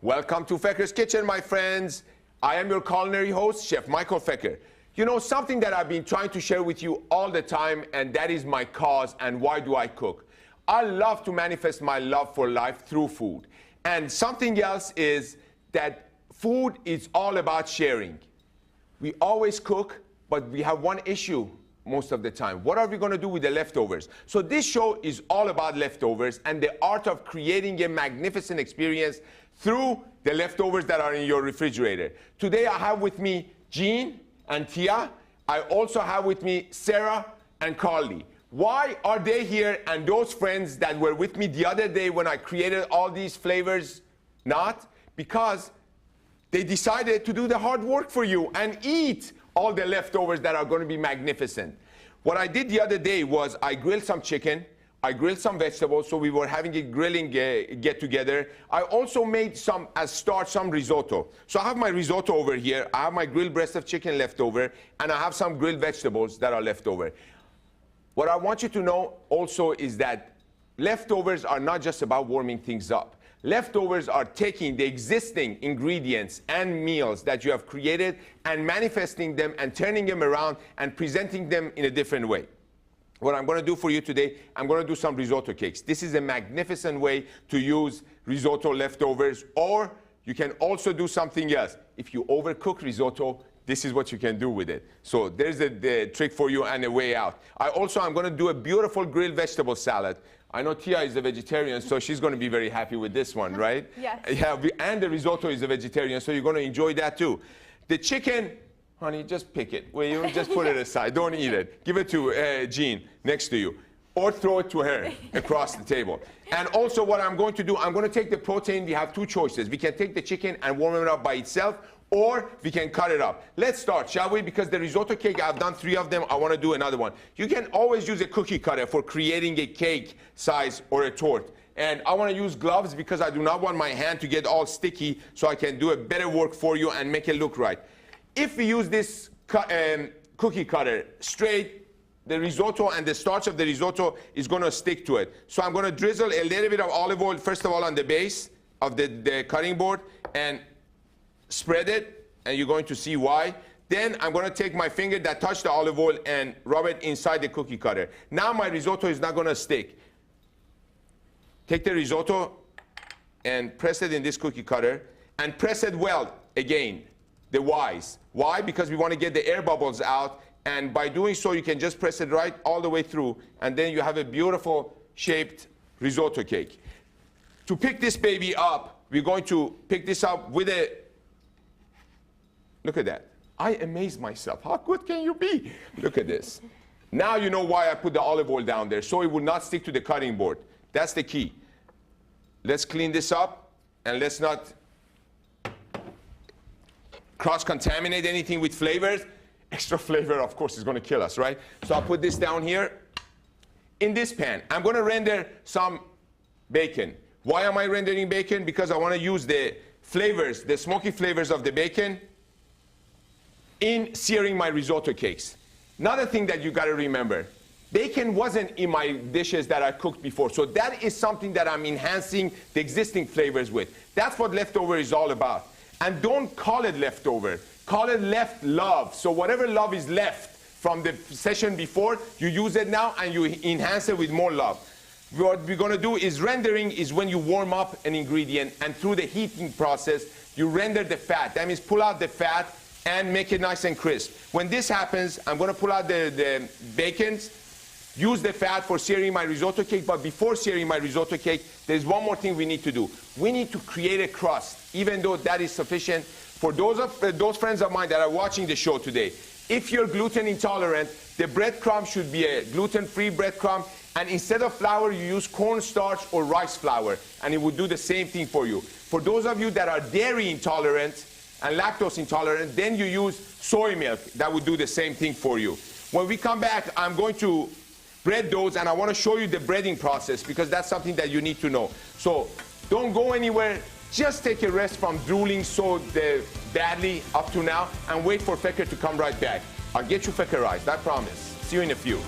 Welcome to Feker's Kitchen, my friends. I am your culinary host, Chef Michael Feker. You know, something that I've been trying to share with you all the time, and that is my cause and why do I cook. I love to manifest my love for life through food. And something else is that food is all about sharing. We always cook, but we have one issue most of the time. What are we going to do with the leftovers? So this show is all about leftovers and the art of creating a magnificent experience through the leftovers that are in your refrigerator. Today I have with me Jean and Tia. I also have with me Sarah and Carly. Why are they here and those friends that were with me the other day when I created all these flavors not? Because they decided to do the hard work for you and eat all the leftovers that are going to be magnificent. What I did the other day was I grilled some chicken, I grilled some vegetables, so we were having a grilling get together. I also made some risotto. So I have my risotto over here, I have my grilled breast of chicken left over, and I have some grilled vegetables that are left over. What I want you to know also is that leftovers are not just about warming things up. Leftovers are taking the existing ingredients and meals that you have created and manifesting them and turning them around and presenting them in a different way. What I'm going to do for you today, I'm going to do some risotto cakes. This is a magnificent way to use risotto leftovers, or you can also do something else. If you overcook risotto, this is what you can do with it. So there's the trick for you and a way out. I'm going to do a beautiful grilled vegetable salad. I know Tia is a vegetarian, so she's going to be very happy with this one, right? Yes. Yeah, and the risotto is a vegetarian, so you're going to enjoy that too. The chicken, honey, just pick it. Will you just put it aside? Don't eat it. Give it to Jean next to you, or throw it to her across the table. And also what I'm going to do, I'm going to take the protein. We have two choices. We can take the chicken and warm it up by itself, or we can cut it up. Let's start, shall we? Because the risotto cake, I've done 3 of them. I want to do another one. You can always use a cookie cutter for creating a cake size or a torte. And I want to use gloves because I do not want my hand to get all sticky, so I can do a better work for you and make it look right. If we use this cookie cutter straight, the risotto and the starch of the risotto is going to stick to it. So I'm going to drizzle a little bit of olive oil, first of all, on the base of the cutting board, and spread it, and you're going to see why. Then I'm going to take my finger that touched the olive oil and rub it inside the cookie cutter. Now my risotto is not going to stick. Take the risotto and press it in this cookie cutter, and press it well again, the Y's. Why? Because we want to get the air bubbles out, and by doing so you can just press it right all the way through, and then you have a beautiful shaped risotto cake. To pick this baby up, we're going to pick this up with a, look at that. I amaze myself. How good can you be? Look at this. Now you know why I put the olive oil down there, so it will not stick to the cutting board. That's the key. Let's clean this up, and let's not cross-contaminate anything with flavors. Extra flavor, of course, is going to kill us, right? So I'll put this down here. In this pan, I'm going to render some bacon. Why am I rendering bacon? Because I want to use the flavors, the smoky flavors of the bacon in searing my risotto cakes. Another thing that you got to remember, bacon wasn't in my dishes that I cooked before, so that is something that I'm enhancing the existing flavors with. That's what leftover is all about. And don't call it leftover, call it left love. So whatever love is left from the session before, you use it now and you enhance it with more love. What we're going to do is rendering is when you warm up an ingredient, and through the heating process, you render the fat. That means pull out the fat and make it nice and crisp. When this happens, I'm going to pull out the bacons, use the fat for searing my risotto cake, but before searing my risotto cake, there's one more thing we need to do. We need to create a crust, even though that is sufficient. For those friends of mine that are watching the show today, if you're gluten intolerant, the breadcrumb should be a gluten-free breadcrumb, and instead of flour, you use cornstarch or rice flour, and it would do the same thing for you. For those of you that are dairy intolerant and lactose intolerant, then you use soy milk. That would do the same thing for you. When we come back, I'm going to bread those, and I want to show you the breading process because that's something that you need to know. So don't go anywhere. Just take a rest from drooling so badly up to now and wait for Feker to come right back. I'll get you Fekerized, I promise. See you in a few.